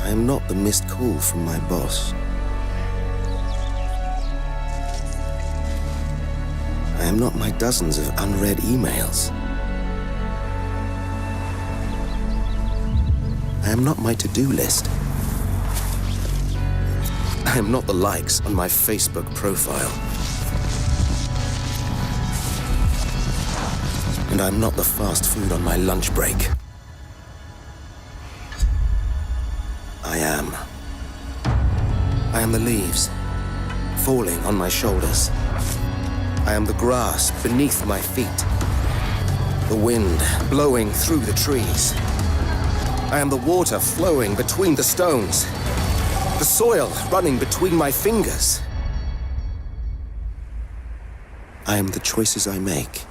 I am not the missed call from my boss. I am not my dozens of unread emails. I am not my to-do list. I am not the likes on my Facebook profile. And I'm not the fast food on my lunch break. I am. I am the leaves falling on my shoulders. I am the grass beneath my feet. The wind blowing through the trees. I am the water flowing between the stones. The soil running between my fingers. I am the choices I make.